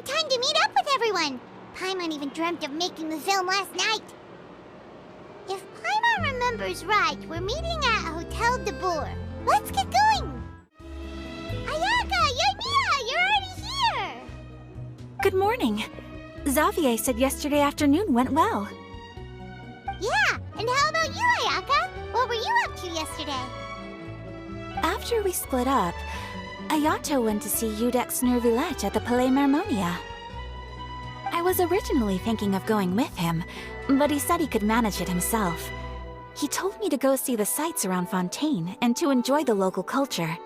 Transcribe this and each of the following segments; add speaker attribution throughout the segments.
Speaker 1: time to meet up with everyone. Paimon even dreamt of making the film last night. If Paimon remembers right, we're meeting at Hotel de Boer. Let's get going! Ayaka! Yoimiya! You're already here!
Speaker 2: Good morning. Xavier said yesterday afternoon went well.
Speaker 1: Yeah, and how about you, Ayaka? What were you up to yesterday?
Speaker 2: After we split up, Ayato went to see Udex Nervillette at the Palais Marmonia. I was originally thinking of going with him, but he said he could manage it himself. He told me to go see the sights around Fontaine and to enjoy the local culture.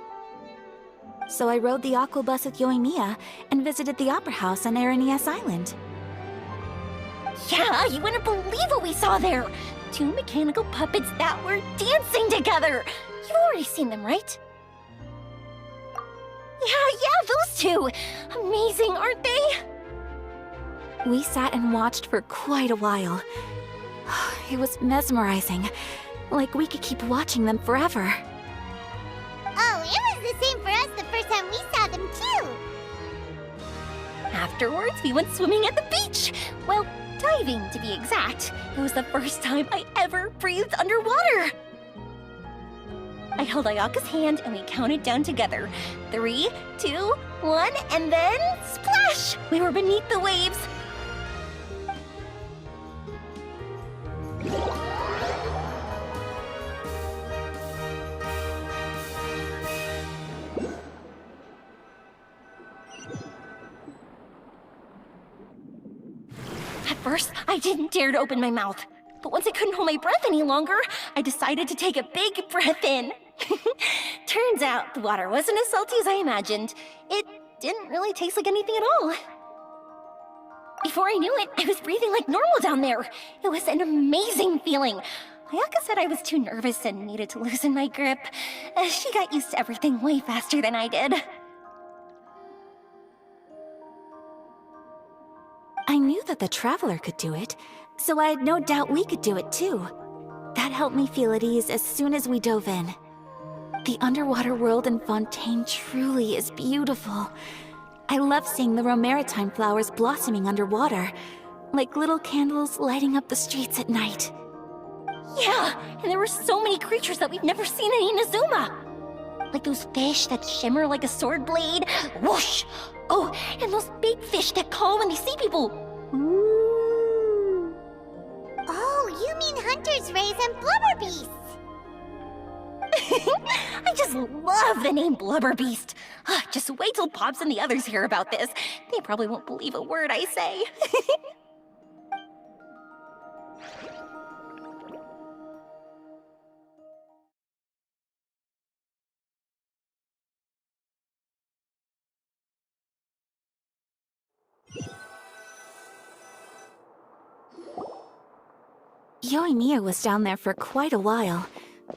Speaker 2: So I rode the aquabus with Yoimiya and visited the opera house on Aranias Island.
Speaker 3: Yeah, you wouldn't believe what we saw there! 2 mechanical puppets that were dancing together! You've already seen them, right? Yeah, those two! Amazing, aren't they?
Speaker 2: We sat and watched for quite a while. It was mesmerizing, like we could keep watching them forever.
Speaker 1: Oh, it was the same for us the first time we saw them too!
Speaker 3: Afterwards, we went swimming at the beach! Well, diving, to be exact. It was the first time I ever breathed underwater! I held Ayaka's hand and we counted down together. 3, 2, 1, and then splash! We were beneath the waves. At first, I didn't dare to open my mouth. But once I couldn't hold my breath any longer, I decided to take a big breath in. Turns out the water wasn't as salty as I imagined. It didn't really taste like anything at all. Before I knew it, I was breathing like normal down there. It was an amazing feeling. Ayaka said I was too nervous and needed to loosen my grip. She got used to everything way faster than I did.
Speaker 2: I knew that the Traveler could do it, so I had no doubt we could do it too. That helped me feel at ease as soon as we dove in. The underwater world in Fontaine truly is beautiful. I love seeing the romaritime flowers blossoming underwater, like little candles lighting up the streets at night.
Speaker 3: Yeah, and there were so many creatures that we've never seen in Inazuma. Like those fish that shimmer like a sword blade. Whoosh! Oh, and those big fish that call when they see people.
Speaker 1: Ooh. Oh, you mean Hunter's Rays and Blubber Beasts!
Speaker 3: I just love the name Blubber Beast. Just wait till Pops and the others hear about this. They probably won't believe a word I say.
Speaker 2: Yoimiya was down there for quite a while.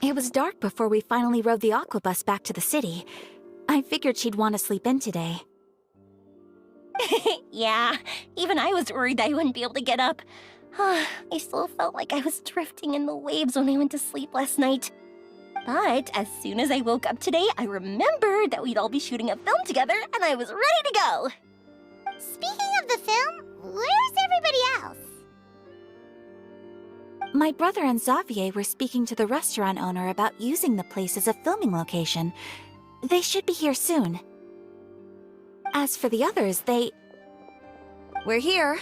Speaker 2: It was dark before we finally rode the aquabus back to the city. I figured she'd want to sleep in today.
Speaker 3: Yeah, even I was worried I wouldn't be able to get up. I still felt like I was drifting in the waves when I went to sleep last night. But as soon as I woke up today, I remembered that we'd all be shooting a film together, and I was ready to go.
Speaker 1: Speaking of the film, where's everybody else?
Speaker 2: My brother and Xavier were speaking to the restaurant owner about using the place as a filming location. They should be here soon. As for the others, We're here.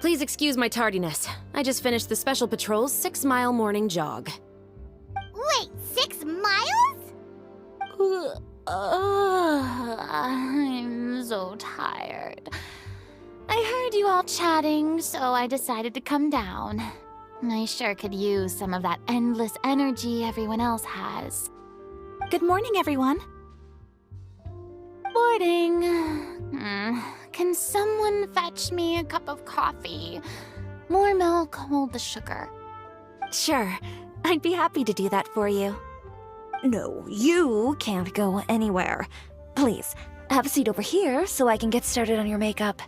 Speaker 4: Please excuse my tardiness. I just finished the Special Patrol's 6-mile morning jog.
Speaker 1: Wait, 6 miles?
Speaker 5: I'm so tired. I heard you all chatting, so I decided to come down. I sure could use some of that endless energy everyone else has.
Speaker 2: Good morning, everyone.
Speaker 5: Morning. Can someone fetch me a cup of coffee? More milk, hold the sugar.
Speaker 2: Sure, I'd be happy to do that for you.
Speaker 6: No, you can't go anywhere. Please, have a seat over here so I can get started on your makeup.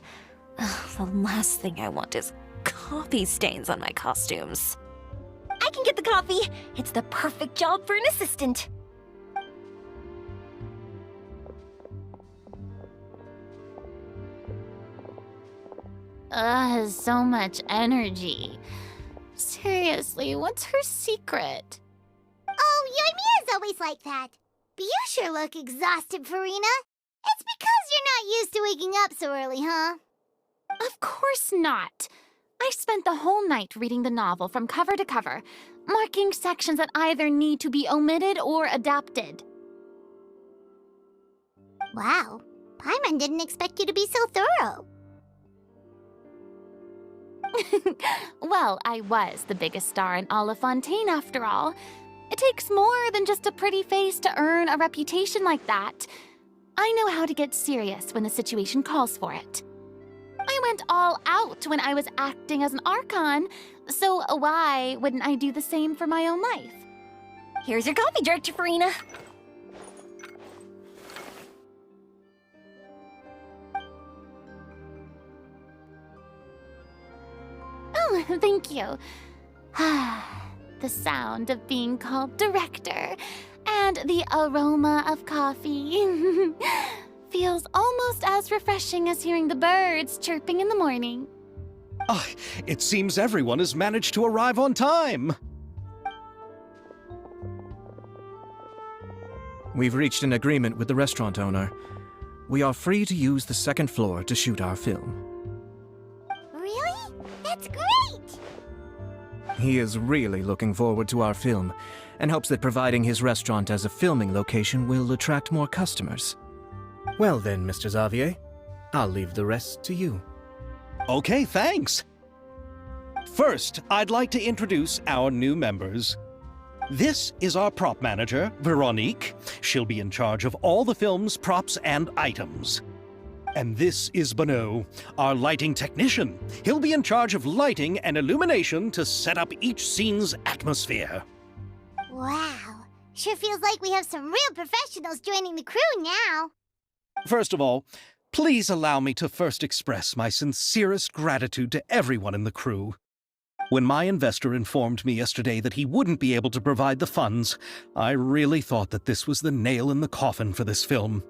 Speaker 6: The last thing I want is coffee stains on my costumes.
Speaker 3: I can get the coffee. It's the perfect job for an assistant.
Speaker 5: has so much energy. Seriously, what's her secret?
Speaker 1: Oh, Yoimiya's always like that. But you sure look exhausted, Farina. It's because you're not used to waking up so early, huh?
Speaker 5: Of course not. I spent the whole night reading the novel from cover to cover, marking sections that either need to be omitted or adapted.
Speaker 1: Wow, Paimon didn't expect you to be so thorough.
Speaker 5: Well, I was the biggest star in all of Fontaine after all. It takes more than just a pretty face to earn a reputation like that. I know how to get serious when the situation calls for it. I went all out when I was acting as an Archon, so why wouldn't I do the same for my own life?
Speaker 3: Here's your coffee, Director Farina.
Speaker 5: Oh, thank you. The sound of being called director and the aroma of coffee feels almost as refreshing as hearing the birds chirping in the morning.
Speaker 7: Ah, it seems everyone has managed to arrive on time.
Speaker 8: We've reached an agreement with the restaurant owner. We are free to use the second floor to shoot our film.
Speaker 1: Really? That's great!
Speaker 8: He is really looking forward to our film and hopes that providing his restaurant as a filming location will attract more customers. Well then, Mr. Xavier, I'll leave the rest to you.
Speaker 7: Okay, thanks. First, I'd like to introduce our new members. This is our prop manager, Veronique. She'll be in charge of all the film's props and items. And this is Bonneau, our lighting technician. He'll be in charge of lighting and illumination to set up each scene's atmosphere.
Speaker 1: Wow, sure feels like we have some real professionals joining the crew now.
Speaker 7: First of all, please allow me to first express my sincerest gratitude to everyone in the crew. When my investor informed me yesterday that he wouldn't be able to provide the funds, I really thought that this was the nail in the coffin for this film.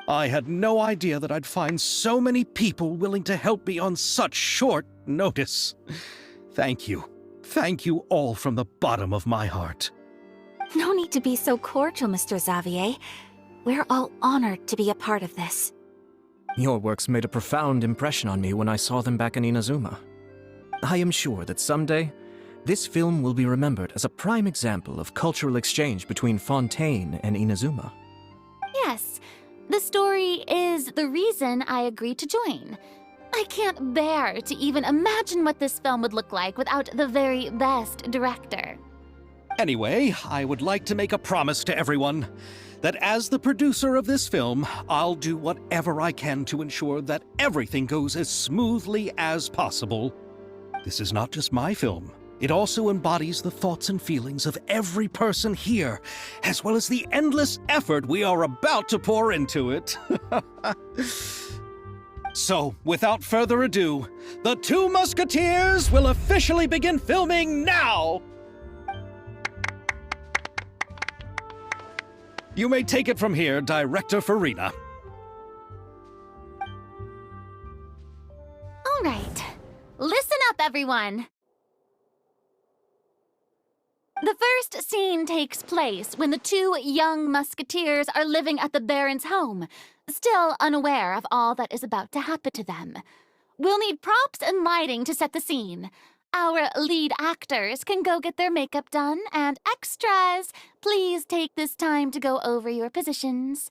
Speaker 7: I had no idea that I'd find so many people willing to help me on such short notice. Thank you. Thank you all from the bottom of my heart.
Speaker 2: No need to be so cordial, Mr. Xavier. We're all honored to be a part of this.
Speaker 8: Your works made a profound impression on me when I saw them back in Inazuma. I am sure that someday, this film will be remembered as a prime example of cultural exchange between Fontaine and Inazuma.
Speaker 5: Yes, the story is the reason I agreed to join. I can't bear to even imagine what this film would look like without the very best director.
Speaker 7: Anyway, I would like to make a promise to everyone that as the producer of this film, I'll do whatever I can to ensure that everything goes as smoothly as possible. This is not just my film. It also embodies the thoughts and feelings of every person here, as well as the endless effort we are about to pour into it. So, without further ado, the Two Musketeers will officially begin filming now! You may take it from here, Director Farina.
Speaker 5: All right, listen up, everyone. The first scene takes place when the two young musketeers are living at the Baron's home, still unaware of all that is about to happen to them. We'll need props and lighting to set the scene. Our lead actors can go get their makeup done, and extras, please take this time to go over your positions.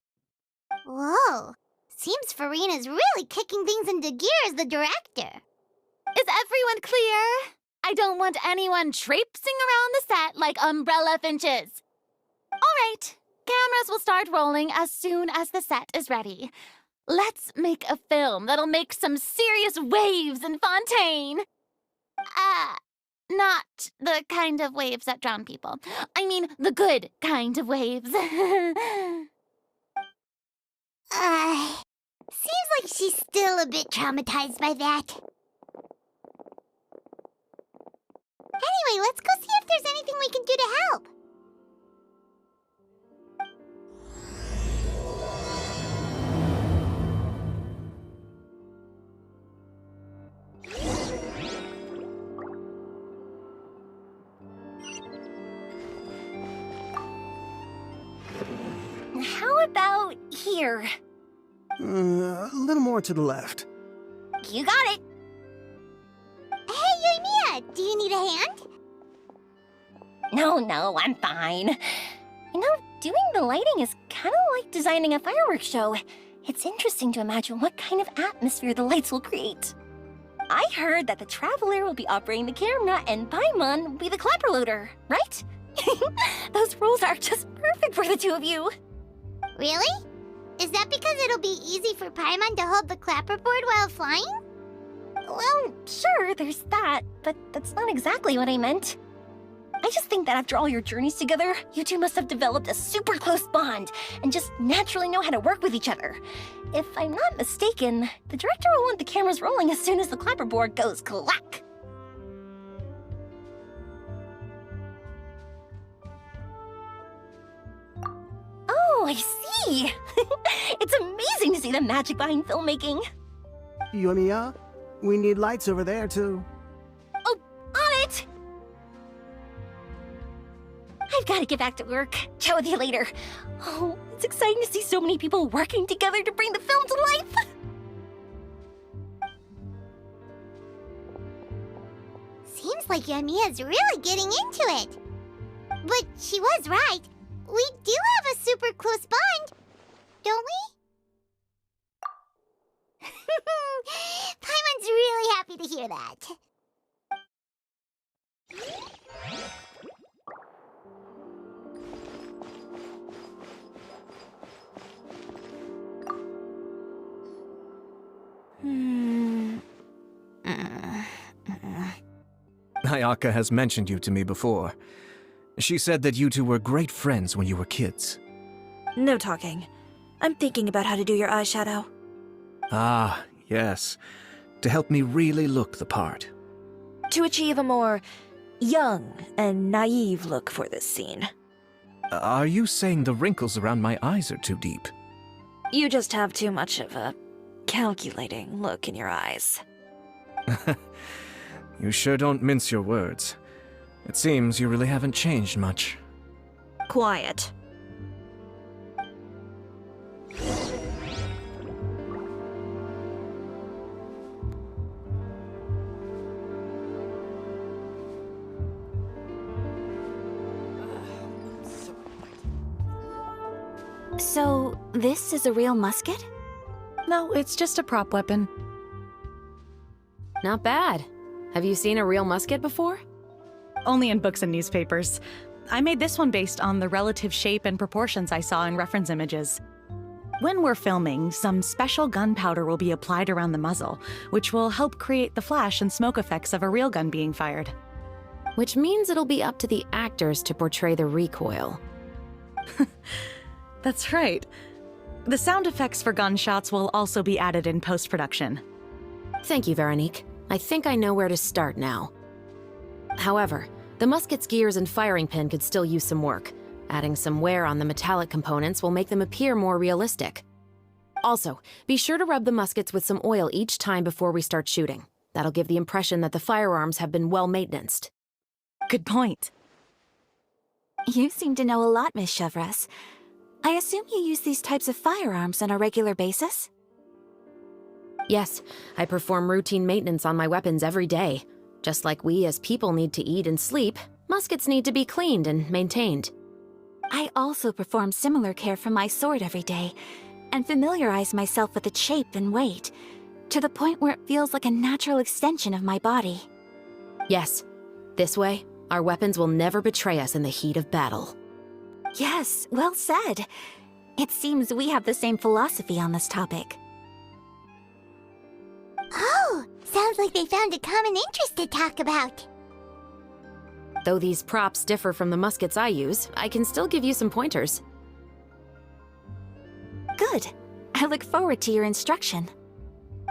Speaker 1: Whoa, seems Farina's really kicking things into gear as the director.
Speaker 5: Is everyone clear? I don't want anyone traipsing around the set like umbrella finches. All right, cameras will start rolling as soon as the set is ready. Let's make a film that'll make some serious waves in Fontaine. Not the kind of waves that drown people. I mean, the good kind of waves.
Speaker 1: Seems like she's still a bit traumatized by that. Anyway, let's go see if there's anything we can do to help.
Speaker 3: about here?
Speaker 9: A little more to the left.
Speaker 3: You got it.
Speaker 1: Hey, Mia, do you need a hand?
Speaker 3: No, I'm fine. You know, doing the lighting is kind of like designing a fireworks show. It's interesting to imagine what kind of atmosphere the lights will create. I heard that the Traveler will be operating the camera and Paimon will be the clapper loader, right? Those roles are just perfect for the two of you.
Speaker 1: Really? Is that because it'll be easy for Paimon to hold the clapperboard while flying?
Speaker 3: Well, sure, there's that, but that's not exactly what I meant. I just think that after all your journeys together, you two must have developed a super close bond and just naturally know how to work with each other. If I'm not mistaken, the director will want the cameras rolling as soon as the clapperboard goes clack. Oh, I see! It's amazing to see the magic behind filmmaking.
Speaker 9: Yumiya, we need lights over there, too.
Speaker 3: Oh, on it! I've got to get back to work. Chat with you later. Oh, it's exciting to see so many people working together to bring the film to life.
Speaker 1: Seems like Yumiya's really getting into it. But she was right. We do have a super close bond, don't we? Paimon's really happy to hear that.
Speaker 8: Ayaka has mentioned you to me before. She said that you two were great friends when you were kids.
Speaker 6: No talking. I'm thinking about how to do your eyeshadow.
Speaker 8: Ah, yes. To help me really look the part.
Speaker 6: To achieve a more young and naive look for this scene.
Speaker 8: Are you saying the wrinkles around my eyes are too deep?
Speaker 6: You just have too much of a calculating look in your eyes.
Speaker 8: You sure don't mince your words. It seems you really haven't changed much.
Speaker 6: Quiet.
Speaker 2: So, this is a real musket?
Speaker 4: No, it's just a prop weapon. Not bad. Have you seen a real musket before?
Speaker 10: Only in books and newspapers. I made this one based on the relative shape and proportions I saw in reference images. When we're filming, some special gunpowder will be applied around the muzzle, which will help create the flash and smoke effects of a real gun being fired.
Speaker 4: Which means it'll be up to the actors to portray the recoil.
Speaker 10: That's right. The sound effects for gunshots will also be added in post-production.
Speaker 4: Thank you, Veronique. I think I know where to start now. However, the musket's gears and firing pin could still use some work. Adding some wear on the metallic components will make them appear more realistic. Also, be sure to rub the muskets with some oil each time before we start shooting. That'll give the impression that the firearms have been well maintained.
Speaker 10: Good point.
Speaker 2: You seem to know a lot, Miss Chevres. I assume you use these types of firearms on a regular basis?
Speaker 4: Yes, I perform routine maintenance on my weapons every day. Just like we as people need to eat and sleep, muskets need to be cleaned and maintained.
Speaker 2: I also perform similar care for my sword every day, and familiarize myself with its shape and weight, to the point where it feels like a natural extension of my body.
Speaker 4: Yes, this way, our weapons will never betray us in the heat of battle.
Speaker 2: Yes, well said. It seems we have the same philosophy on this topic.
Speaker 1: Oh, sounds like they found a common interest to talk about.
Speaker 4: Though these props differ from the muskets I use, I can still give you some pointers.
Speaker 2: Good. I look forward to your instruction.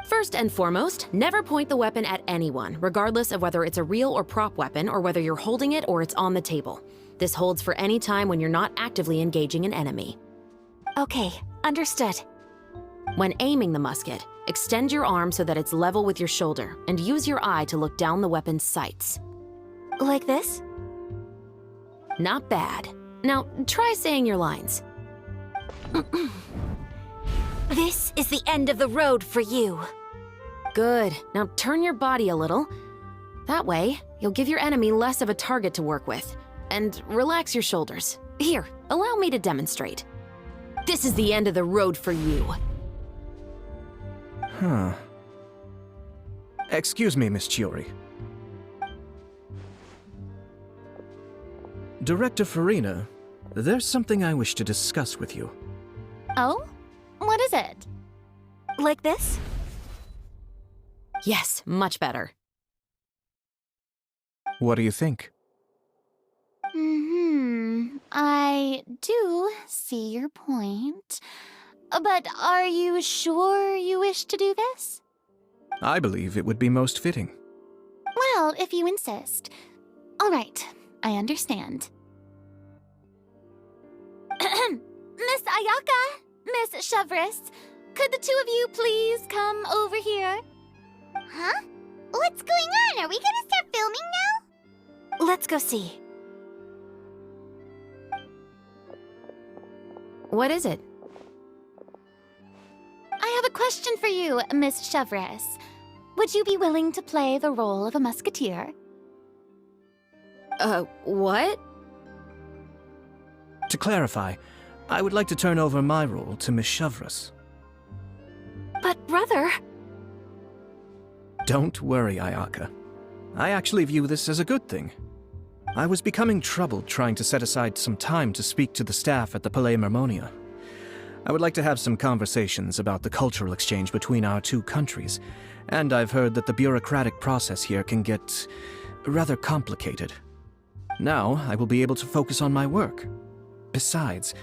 Speaker 4: First and foremost, never point the weapon at anyone, regardless of whether it's a real or prop weapon or whether you're holding it or it's on the table. This holds for any time when you're not actively engaging an enemy.
Speaker 2: Okay, understood.
Speaker 4: When aiming the musket, extend your arm so that it's level with your shoulder, and use your eye to look down the weapon's sights.
Speaker 2: Like this?
Speaker 4: Not bad. Now, try saying your lines.
Speaker 2: This is the end of the road for you.
Speaker 4: Good. Now turn your body a little. That way, you'll give your enemy less of a target to work with. And relax your shoulders. Here, allow me to demonstrate. This is the end of the road for you.
Speaker 8: Huh. Excuse me, Miss Chiori. Director Farina, there's something I wish to discuss with you.
Speaker 5: Oh? What is it?
Speaker 2: Like this?
Speaker 4: Yes, much better.
Speaker 8: What do you think?
Speaker 5: I do see your point. But are you sure you wish to do this?
Speaker 8: I believe it would be most fitting.
Speaker 5: Well, if you insist. All right, I understand. Miss Ayaka, Miss Chevres, could the two of you please come over here?
Speaker 1: Huh? What's going on? Are we gonna start filming now?
Speaker 2: Let's go see.
Speaker 4: What is it?
Speaker 5: I have a question for you, Miss Chevres. Would you be willing to play the role of a musketeer?
Speaker 4: What?
Speaker 8: To clarify, I would like to turn over my role to Miss Chevres.
Speaker 2: But brother...
Speaker 8: Don't worry, Ayaka. I actually view this as a good thing. I was becoming troubled trying to set aside some time to speak to the staff at the Palais Mermonia. I would like to have some conversations about the cultural exchange between our two countries, and I've heard that the bureaucratic process here can get rather complicated. Now, I will be able to focus on my work. Besides,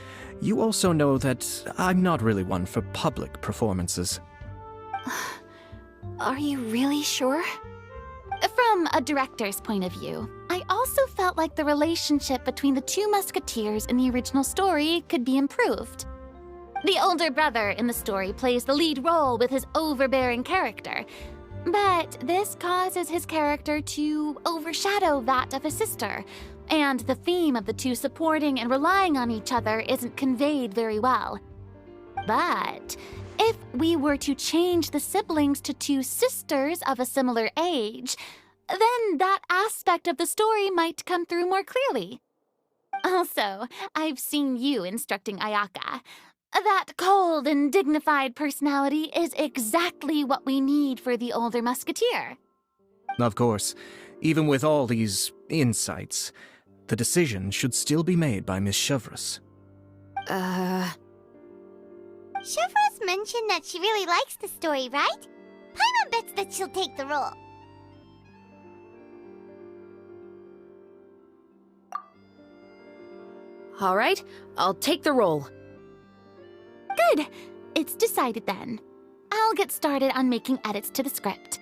Speaker 8: you also know that I'm not really one for public performances.
Speaker 2: Are you really sure?
Speaker 5: From a director's point of view, I also felt like the relationship between the two musketeers in the original story could be improved. The older brother in the story plays the lead role with his overbearing character, but this causes his character to overshadow that of his sister, and the theme of the two supporting and relying on each other isn't conveyed very well. But if we were to change the siblings to two sisters of a similar age, then that aspect of the story might come through more clearly. Also, I've seen you instructing Ayaka. That cold and dignified personality is exactly what we need for the older musketeer.
Speaker 8: Of course, even with all these insights, the decision should still be made by Miss Chevres.
Speaker 1: Chevres mentioned that she really likes the story, right? Paimon bets that she'll take the role.
Speaker 4: All right, I'll take the role.
Speaker 5: Good. It's decided then. I'll get started on making edits to the script.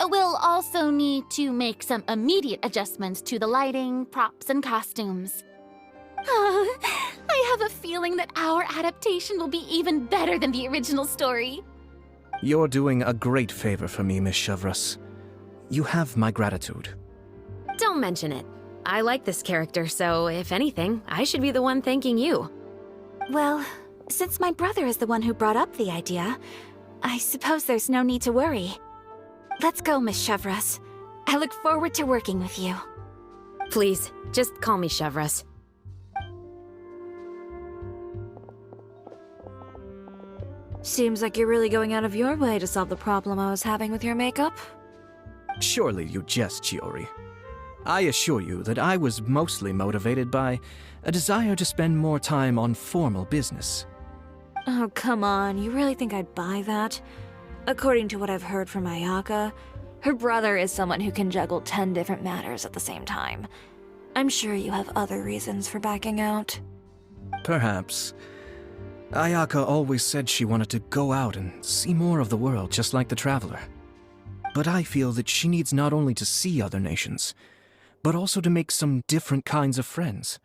Speaker 5: We'll also need to make some immediate adjustments to the lighting, props, and costumes. I have a feeling that our adaptation will be even better than the original story.
Speaker 8: You're doing a great favor for me, Miss Chevres. You have my gratitude.
Speaker 4: Don't mention it. I like this character, so if anything, I should be the one thanking you.
Speaker 2: Well, since my brother is the one who brought up the idea, I suppose there's no need to worry. Let's go, Miss Chevres. I look forward to working with you.
Speaker 4: Please, just call me Chevres.
Speaker 6: Seems like you're really going out of your way to solve the problem I was having with your makeup.
Speaker 8: Surely you jest, Chiori. I assure you that I was mostly motivated by a desire to spend more time on formal business.
Speaker 6: Oh, come on. You really think I'd buy that? According to what I've heard from Ayaka, her brother is someone who can juggle 10 different matters at the same time. I'm sure you have other reasons for backing out.
Speaker 8: Perhaps. Ayaka always said she wanted to go out and see more of the world, just like the Traveler. But I feel that she needs not only to see other nations, but also to make some different kinds of friends.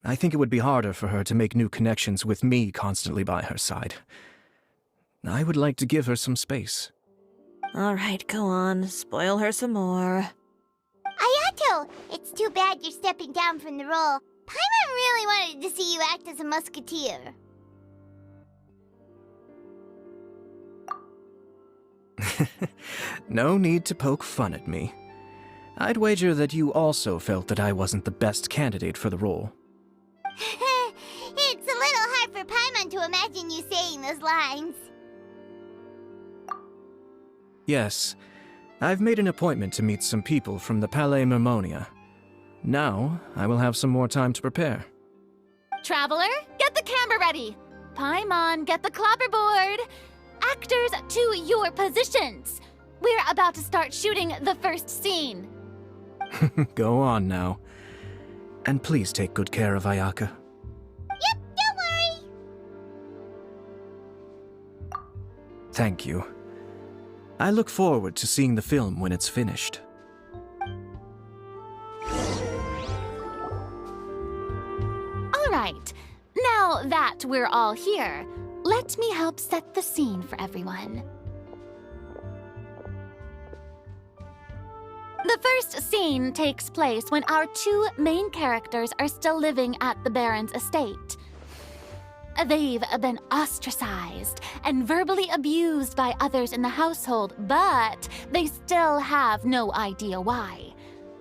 Speaker 8: I think it would be harder for her to make new connections with me constantly by her side. I would like to give her some space.
Speaker 6: All right, go on. Spoil her some more.
Speaker 1: Ayato, it's too bad you're stepping down from the role. Paimon really wanted to see you act as a musketeer.
Speaker 8: No need to poke fun at me. I'd wager that you also felt that I wasn't the best candidate for the role.
Speaker 1: It's a little hard for Paimon to imagine you saying those lines.
Speaker 8: Yes, I've made an appointment to meet some people from the Palais Mermonia. Now, I will have some more time to prepare.
Speaker 5: Traveler, get the camera ready. Paimon, get the clapperboard. Actors, to your positions. We're about to start shooting the first scene.
Speaker 8: Go on now. And please take good care of Ayaka.
Speaker 1: Yep, don't worry.
Speaker 8: Thank you. I look forward to seeing the film when it's finished.
Speaker 5: All right, now that we're all here, let me help set the scene for everyone. The first scene takes place when our two main characters are still living at the Baron's estate. They've been ostracized and verbally abused by others in the household, but they still have no idea why.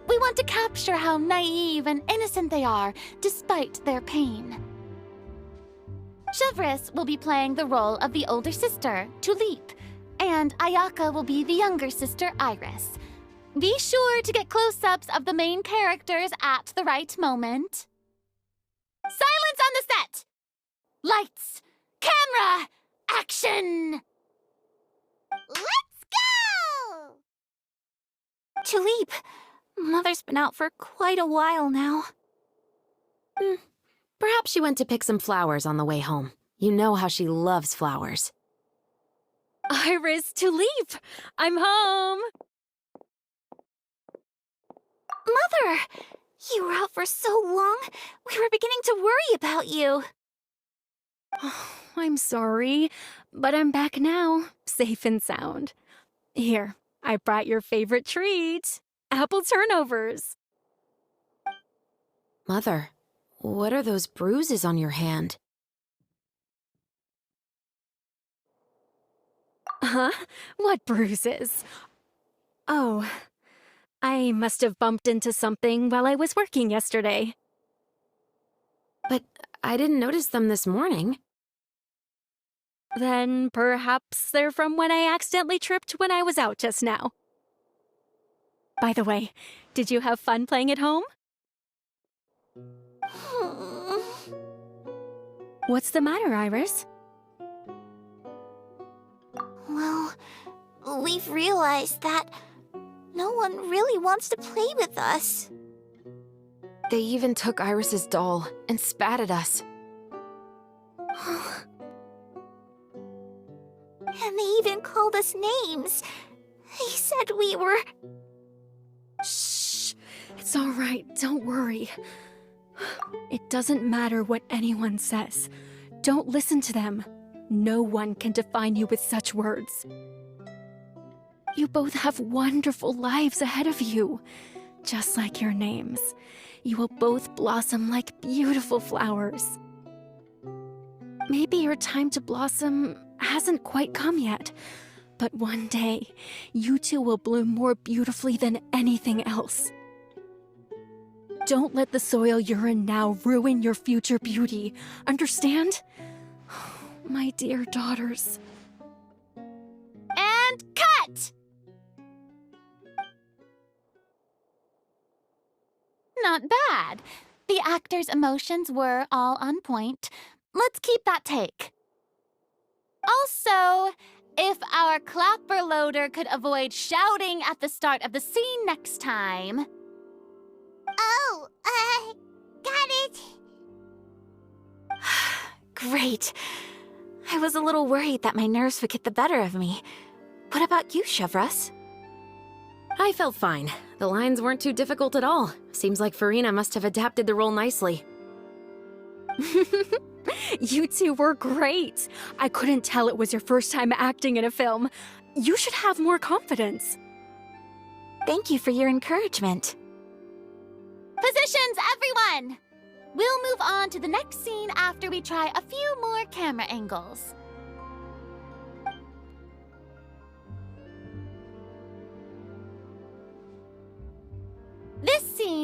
Speaker 5: We want to capture how naive and innocent they are, despite their pain. Chevres will be playing the role of the older sister, Tulip, and Ayaka will be the younger sister, Iris. Be sure to get close-ups of the main characters at the right moment. Silence on the set! Lights, camera, action!
Speaker 1: Let's go!
Speaker 2: Tulip, Mother's been out for quite a while now.
Speaker 4: Perhaps she went to pick some flowers on the way home. You know how she loves flowers.
Speaker 6: Iris, Tulip, I'm home.
Speaker 2: Mother! You were out for so long, we were beginning to worry about you.
Speaker 6: I'm sorry, but I'm back now, safe and sound. Here, I brought your favorite treat, apple turnovers.
Speaker 4: Mother, what are those bruises on your hand?
Speaker 6: Huh? What bruises? Oh, I must have bumped into something while I was working yesterday.
Speaker 4: But I didn't notice them this morning.
Speaker 6: Then perhaps they're from when I accidentally tripped when I was out just now. By the way, did you have fun playing at home? What's the matter, Iris?
Speaker 1: Well, we've realized that no one really wants to play with us.
Speaker 4: They even took Iris's doll and spat at us.
Speaker 1: And they even called us names. They said we were...
Speaker 6: Shh. It's all right. Don't worry. It doesn't matter what anyone says. Don't listen to them. No one can define you with such words. You both have wonderful lives ahead of you. Just like your names. You will both blossom like beautiful flowers. Maybe your time to blossom hasn't quite come yet, but one day, you two will bloom more beautifully than anything else. Don't let the soil you're in now ruin your future beauty. Understand? My dear daughters.
Speaker 5: And cut! Not bad. The actors' emotions were all on point. Let's keep that take. Also, if our clapper loader could avoid shouting at the start of the scene next time.
Speaker 1: Oh, got it.
Speaker 2: Great. I was a little worried that my nerves would get the better of me. What about you, Chevres?
Speaker 4: I felt fine. The lines weren't too difficult at all. Seems like Farina must have adapted the role nicely.
Speaker 6: You two were great. I couldn't tell it was your first time acting in a film. You should have more confidence.
Speaker 2: Thank you for your encouragement.
Speaker 5: Positions, everyone! We'll move on to the next scene after we try a few more camera angles.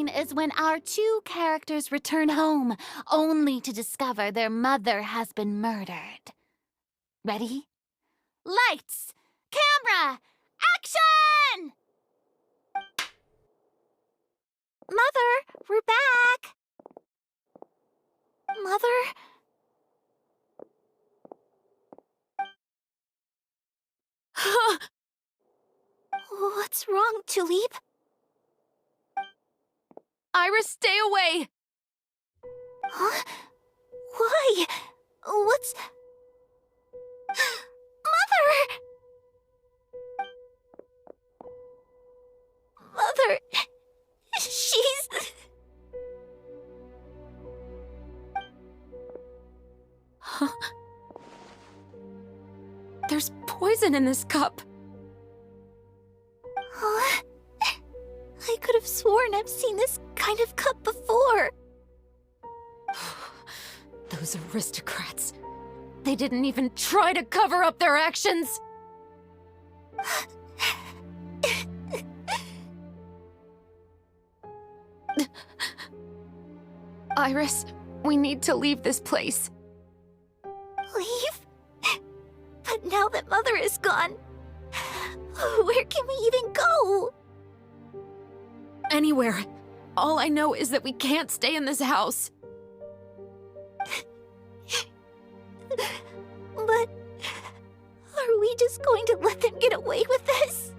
Speaker 5: scene is when our two characters return home, only to discover their mother has been murdered. Ready? Lights! Camera! Action! Mother, we're back! Mother? What's wrong, Tulip?
Speaker 6: Iris, stay away!
Speaker 5: Huh? Why? What's... Mother! Mother... She's...
Speaker 6: Huh? There's poison in this cup.
Speaker 5: Huh? I could have sworn I've seen this kind of cup before.
Speaker 6: Those aristocrats. They didn't even try to cover up their actions. Iris, we need to leave this place.
Speaker 5: Leave? But now that Mother is gone, where can we even go?
Speaker 6: Anywhere. All I know is that we can't stay in this house.
Speaker 5: But are we just going to let them get away with this?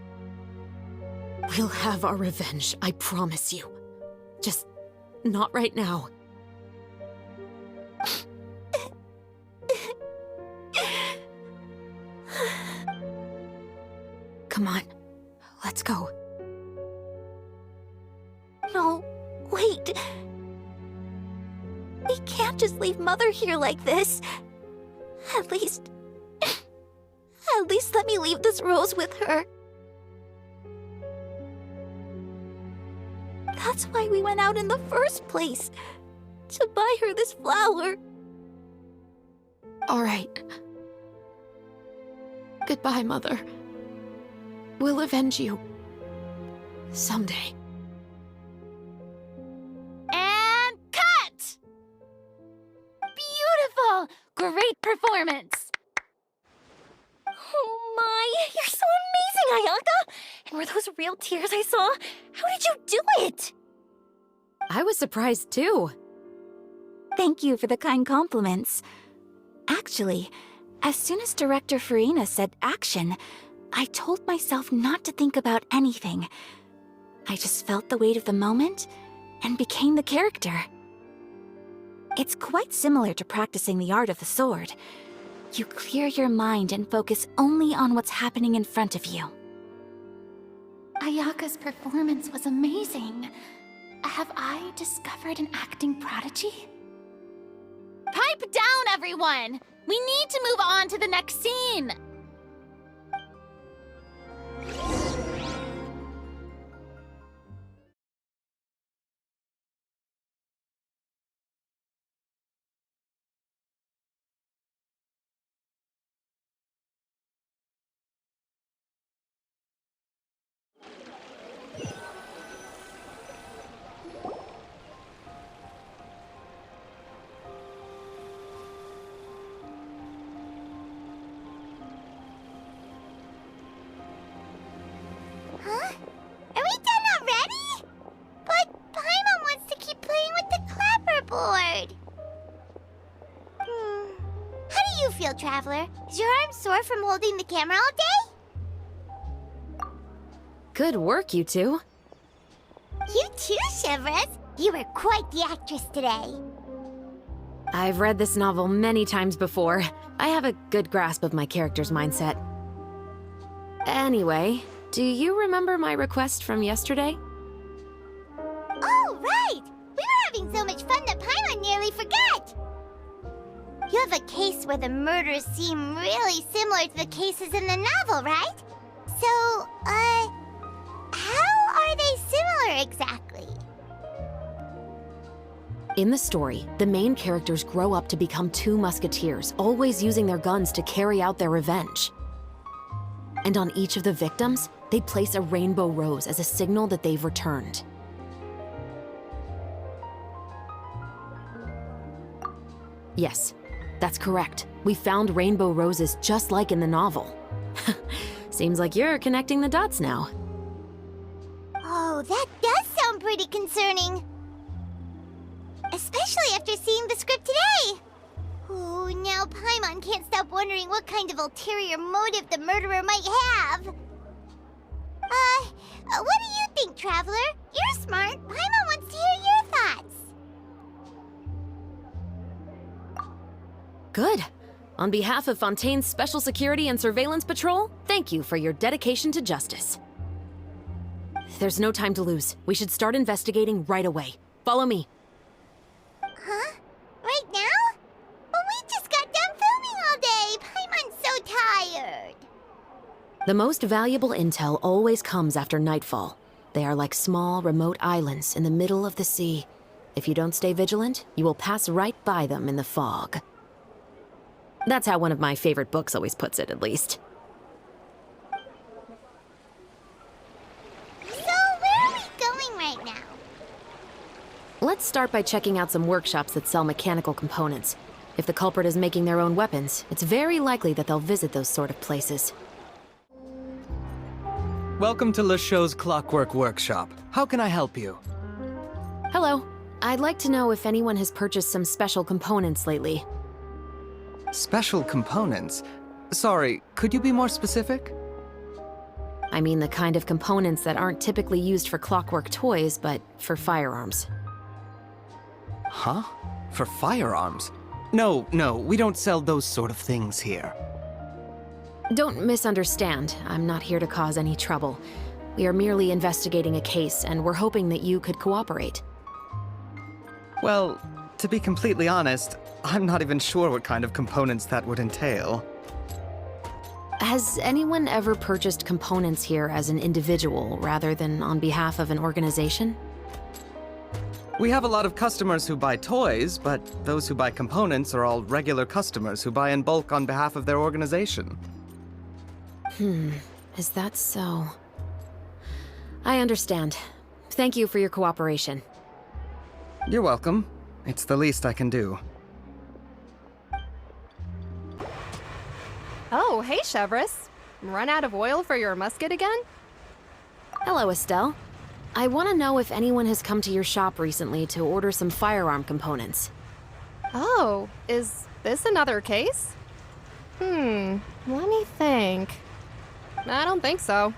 Speaker 6: We'll have our revenge, I promise you. Just not right now. Come on, let's go.
Speaker 5: No, wait. We can't just leave Mother here like this. At least let me leave this rose with her. That's why we went out in the first place. To buy her this flower.
Speaker 6: All right. Goodbye, Mother. We'll avenge you. Someday.
Speaker 5: And cut! Beautiful! Great performance!
Speaker 3: Oh my, you're so amazing, Ayaka! And were those real tears I saw? How did you do it?
Speaker 4: I was surprised too.
Speaker 2: Thank you for the kind compliments. Actually, as soon as Director Farina said action, I told myself not to think about anything. I just felt the weight of the moment and became the character. It's quite similar to practicing the art of the sword. You clear your mind and focus only on what's happening in front of you.
Speaker 5: Ayaka's performance was amazing. Have I discovered an acting prodigy? Pipe down, everyone! We need to move on to the next scene!
Speaker 1: Huh? Are we done already? But Paimon wants to keep playing with the clapperboard. How do you feel, Traveler? Is your arm sore from holding the camera all day?
Speaker 4: Good work, you two.
Speaker 1: You too, Shivers. You were quite the actress today.
Speaker 4: I've read this novel many times before. I have a good grasp of my character's mindset. Anyway, do you remember my request from yesterday?
Speaker 1: Oh, right! We were having so much fun that Paimon nearly forgot! You have a case where the murders seem really similar to the cases in the novel, right? So, how are they similar exactly?
Speaker 4: In the story, the main characters grow up to become two musketeers, always using their guns to carry out their revenge. And on each of the victims, they place a rainbow rose as a signal that they've returned. Yes, that's correct. We found rainbow roses just like in the novel. Seems like you're connecting the dots now.
Speaker 1: Oh, that does sound pretty concerning. Especially after seeing the script today. Ooh, now Paimon can't stop wondering what kind of ulterior motive the murderer might have. What do you think, Traveler? You're smart. Paimon wants to hear your thoughts.
Speaker 4: Good. On behalf of Fontaine's Special Security and Surveillance Patrol, thank you for your dedication to justice. There's no time to lose. We should start investigating right away. Follow me.
Speaker 1: Huh? Right now? But we just got done filming all day. Paimon's so tired.
Speaker 4: The most valuable intel always comes after nightfall. They are like small, remote islands in the middle of the sea. If you don't stay vigilant, you will pass right by them in the fog. That's how one of my favorite books always puts it, at least.
Speaker 1: So, where are we going right now?
Speaker 4: Let's start by checking out some workshops that sell mechanical components. If the culprit is making their own weapons, it's very likely that they'll visit those sort of places.
Speaker 11: Welcome to LeChaux's Clockwork Workshop. How can I help you?
Speaker 4: Hello. I'd like to know if anyone has purchased some special components lately.
Speaker 11: Special components? Sorry, could you be more specific?
Speaker 4: I mean the kind of components that aren't typically used for clockwork toys, but for firearms.
Speaker 11: Huh? For firearms? No, we don't sell those sort of things here.
Speaker 4: Don't misunderstand. I'm not here to cause any trouble. We are merely investigating a case, and we're hoping that you could cooperate.
Speaker 11: Well, to be completely honest, I'm not even sure what kind of components that would entail.
Speaker 4: Has anyone ever purchased components here as an individual rather than on behalf of an organization?
Speaker 11: We have a lot of customers who buy toys, but those who buy components are all regular customers who buy in bulk on behalf of their organization.
Speaker 4: Is that so? I understand. Thank you for your cooperation.
Speaker 11: You're welcome. It's the least I can do.
Speaker 12: Oh, hey, Chevres. Run out of oil for your musket again?
Speaker 4: Hello, Estelle. I want to know if anyone has come to your shop recently to order some firearm components.
Speaker 12: Oh, is this another case? Let me think. I don't think so.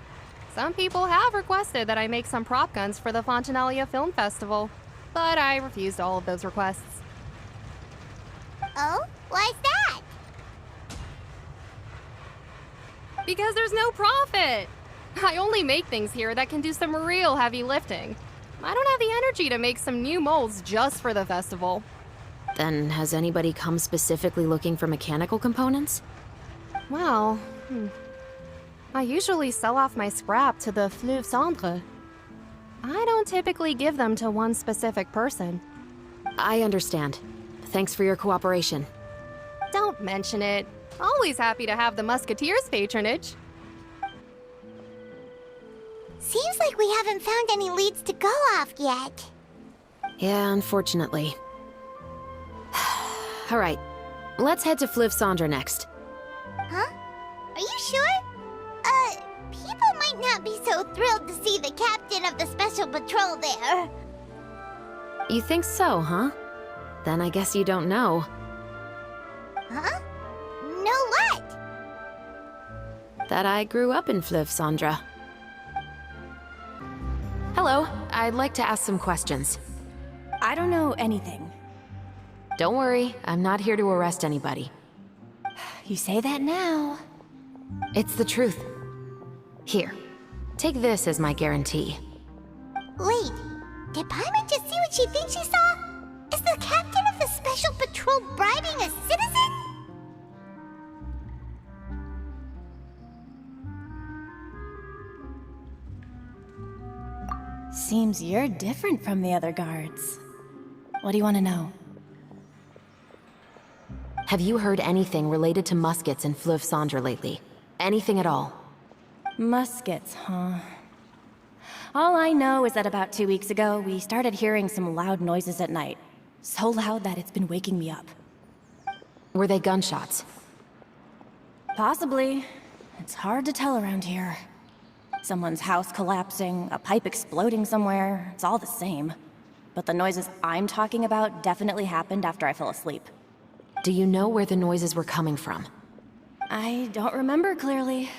Speaker 12: Some people have requested that I make some prop guns for the Fontanalia Film Festival, but I refused all of those requests.
Speaker 1: Oh? Why's that?
Speaker 12: Because there's no profit! I only make things here that can do some real heavy lifting. I don't have the energy to make some new molds just for the festival.
Speaker 4: Then has anybody come specifically looking for mechanical components?
Speaker 12: Well, I usually sell off my scrap to the Fleuve Cendre. I don't typically give them to one specific person.
Speaker 4: I understand. Thanks for your cooperation.
Speaker 12: Don't mention it. Always happy to have the Musketeers' patronage.
Speaker 1: Seems like we haven't found any leads to go off yet.
Speaker 4: Yeah, unfortunately. All right, let's head to Fleuve Cendre next.
Speaker 1: Huh? Are you sure? People might not be so thrilled to see the captain of the Special Patrol there.
Speaker 4: You think so, huh? Then I guess you don't know.
Speaker 1: Huh? Know what?
Speaker 4: That I grew up in Fleuve Cendre. Hello, I'd like to ask some questions.
Speaker 10: I don't know anything.
Speaker 4: Don't worry, I'm not here to arrest anybody.
Speaker 10: You say that now.
Speaker 4: It's the truth. Here, take this as my guarantee.
Speaker 1: Wait, did Paimon just see what she thinks she saw? Is the captain of the Special Patrol bribing a citizen?
Speaker 10: Seems you're different from the other guards. What do you want to know?
Speaker 4: Have you heard anything related to muskets in Fleuve Cendre lately? Anything at all?
Speaker 10: Muskets, huh? All I know is that about 2 weeks ago, we started hearing some loud noises at night. So loud that it's been waking me up.
Speaker 4: Were they gunshots?
Speaker 3: Possibly. It's hard to tell around here. Someone's house collapsing, a pipe exploding somewhere, it's all the same. But the noises I'm talking about definitely happened after I fell asleep.
Speaker 4: Do you know where the noises were coming from?
Speaker 3: I don't remember clearly.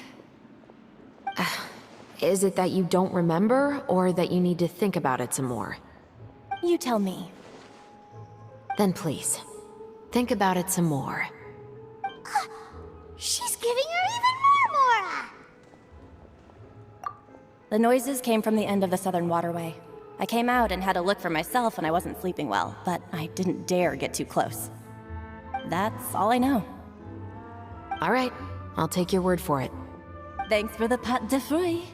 Speaker 4: Is it that you don't remember, or that you need to think about it some more?
Speaker 3: You tell me.
Speaker 4: Then please, think about it some more.
Speaker 1: She's giving her even more Mora!
Speaker 3: The noises came from the end of the Southern Waterway. I came out and had a look for myself when I wasn't sleeping well, but I didn't dare get too close. That's all I know.
Speaker 4: All right, I'll take your word for it.
Speaker 3: Thanks for the pâte de fruits.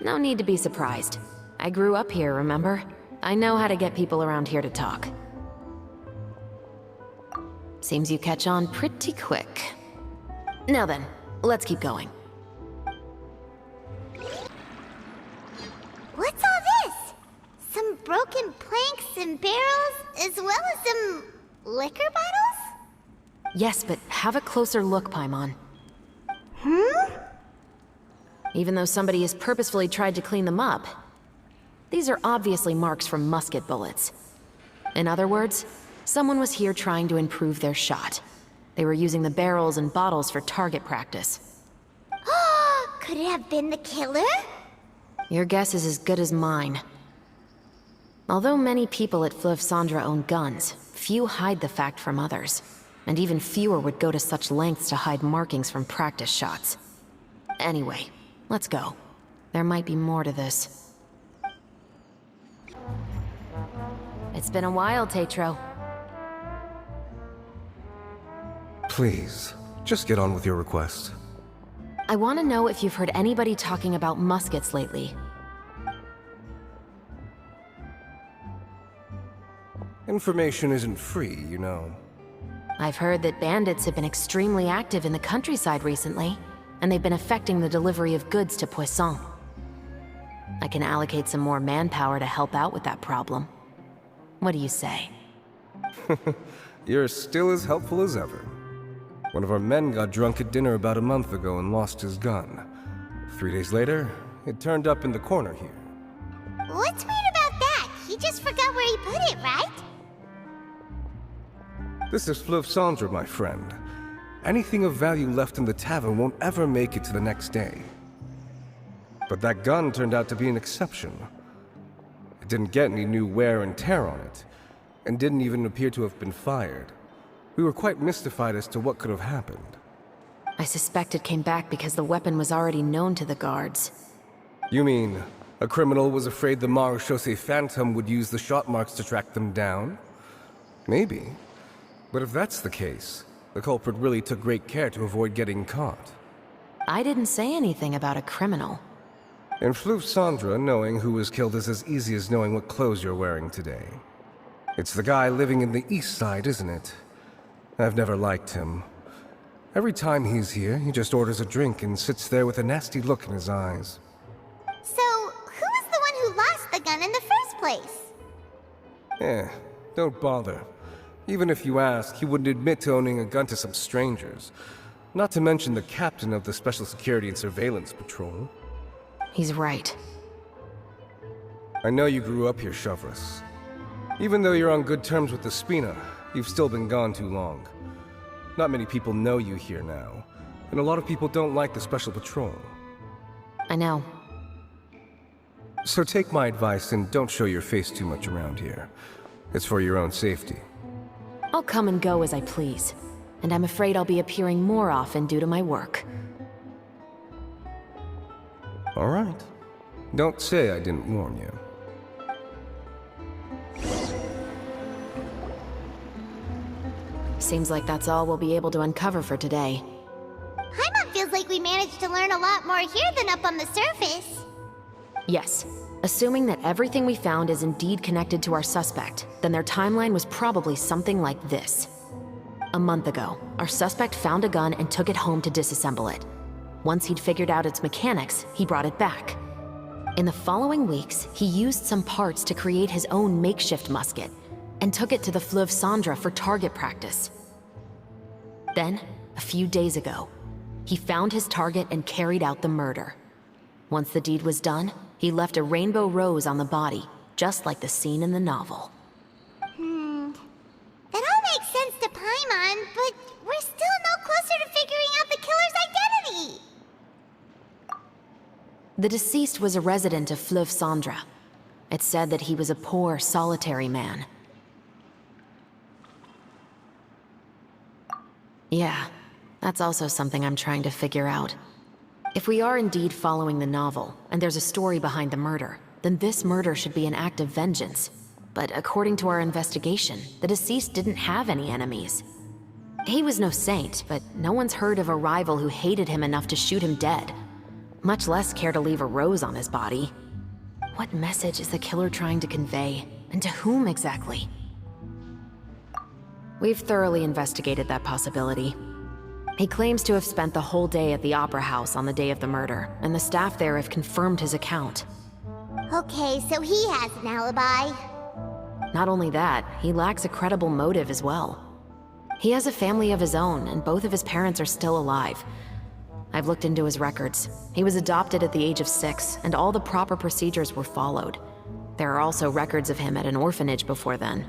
Speaker 4: No need to be surprised. I grew up here, remember? I know how to get people around here to talk. Seems you catch on pretty quick. Now then, let's keep going.
Speaker 1: What's all this? Some broken planks and barrels, as well as some liquor bottles?
Speaker 4: Yes, but have a closer look, Paimon. Even though somebody has purposefully tried to clean them up, these are obviously marks from musket bullets. In other words, someone was here trying to improve their shot. They were using the barrels and bottles for target practice.
Speaker 1: Could it have been the killer?
Speaker 4: Your guess is as good as mine. Although many people at Fleuve Cendres own guns, few hide the fact from others. And even fewer would go to such lengths to hide markings from practice shots. Anyway, let's go. There might be more to this. It's been a while, Tetro.
Speaker 13: Please, just get on with your request.
Speaker 4: I want to know if you've heard anybody talking about muskets lately.
Speaker 13: Information isn't free, you know.
Speaker 4: I've heard that bandits have been extremely active in the countryside recently, and they've been affecting the delivery of goods to Poisson. I can allocate some more manpower to help out with that problem. What do you say?
Speaker 13: You're still as helpful as ever. One of our men got drunk at dinner about a month ago and lost his gun. 3 days later, it turned up in the corner here.
Speaker 1: What's weird about that? He just forgot where he put it, right?
Speaker 13: This is Fleuve Cendres, my friend. Anything of value left in the tavern won't ever make it to the next day. But that gun turned out to be an exception. It didn't get any new wear and tear on it, and didn't even appear to have been fired. We were quite mystified as to what could have happened.
Speaker 4: I suspect it came back because the weapon was already known to the guards.
Speaker 13: You mean, a criminal was afraid the Marechaussee Phantom would use the shot marks to track them down? Maybe. But if that's the case, the culprit really took great care to avoid getting caught.
Speaker 4: I didn't say anything about a criminal.
Speaker 13: In Fleuve Cendres, knowing who was killed is as easy as knowing what clothes you're wearing today. It's the guy living in the east side, isn't it? I've never liked him. Every time he's here, he just orders a drink and sits there with a nasty look in his eyes.
Speaker 1: So, who was the one who lost the gun in the first place?
Speaker 13: Don't bother. Even if you ask, he wouldn't admit to owning a gun to some strangers. Not to mention the captain of the Special Security and Surveillance Patrol.
Speaker 4: He's right.
Speaker 13: I know you grew up here, Hoyoverse. Even though you're on good terms with the Spina, you've still been gone too long. Not many people know you here now, and a lot of people don't like the Special Patrol.
Speaker 4: I know.
Speaker 13: So take my advice and don't show your face too much around here. It's for your own safety.
Speaker 4: I'll come and go as I please, and I'm afraid I'll be appearing more often due to my work.
Speaker 13: All right. Don't say I didn't warn you.
Speaker 4: Seems like that's all we'll be able to uncover for today.
Speaker 1: Paimon feels like we managed to learn a lot more here than up on the surface.
Speaker 4: Yes. Assuming that everything we found is indeed connected to our suspect, then their timeline was probably something like this. A month ago, our suspect found a gun and took it home to disassemble it. Once he'd figured out its mechanics, he brought it back. In the following weeks, he used some parts to create his own makeshift musket and took it to the Fleuve Cendra for target practice. Then, a few days ago, he found his target and carried out the murder. Once the deed was done, he left a rainbow rose on the body, just like the scene in the novel.
Speaker 1: That all makes sense to Paimon, but we're still no closer to figuring out the killer's identity.
Speaker 4: The deceased was a resident of Fleuve Cendra. It's said that he was a poor, solitary man. Yeah, that's also something I'm trying to figure out. If we are indeed following the novel, and there's a story behind the murder, then this murder should be an act of vengeance. But according to our investigation, the deceased didn't have any enemies. He was no saint, but no one's heard of a rival who hated him enough to shoot him dead, much less care to leave a rose on his body. What message is the killer trying to convey, and to whom exactly? We've thoroughly investigated that possibility. He claims to have spent the whole day at the Opera House on the day of the murder, and the staff there have confirmed his account.
Speaker 1: Okay, so he has an alibi.
Speaker 4: Not only that, he lacks a credible motive as well. He has a family of his own, and both of his parents are still alive. I've looked into his records. He was adopted at the age of 6, and all the proper procedures were followed. There are also records of him at an orphanage before then.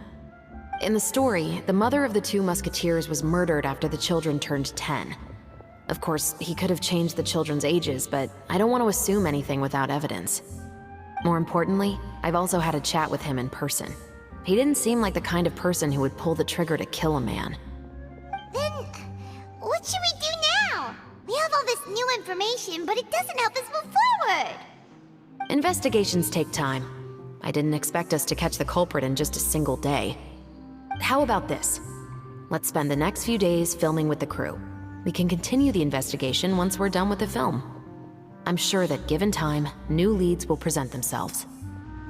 Speaker 4: In the story, the mother of the 2 musketeers was murdered after the children turned 10. Of course, he could have changed the children's ages, but I don't want to assume anything without evidence. More importantly, I've also had a chat with him in person. He didn't seem like the kind of person who would pull the trigger to kill a man.
Speaker 1: Then, what should we do now? We have all this new information, but it doesn't help us move forward.
Speaker 4: Investigations take time. I didn't expect us to catch the culprit in just a single day. How about this? Let's spend the next few days filming with the crew. We can continue the investigation once we're done with the film. I'm sure that given time, new leads will present themselves.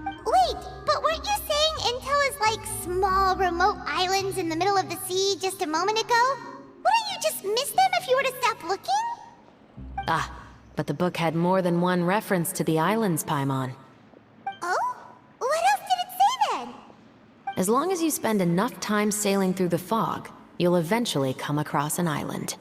Speaker 1: Wait, but weren't you saying Intel is like small, remote islands in the middle of the sea just a moment ago? Wouldn't you just miss them if you were to stop looking?
Speaker 4: Ah, but the book had more than one reference to the islands, Paimon.
Speaker 1: Oh? What else did it say then?
Speaker 4: As long as you spend enough time sailing through the fog, you'll eventually come across an island.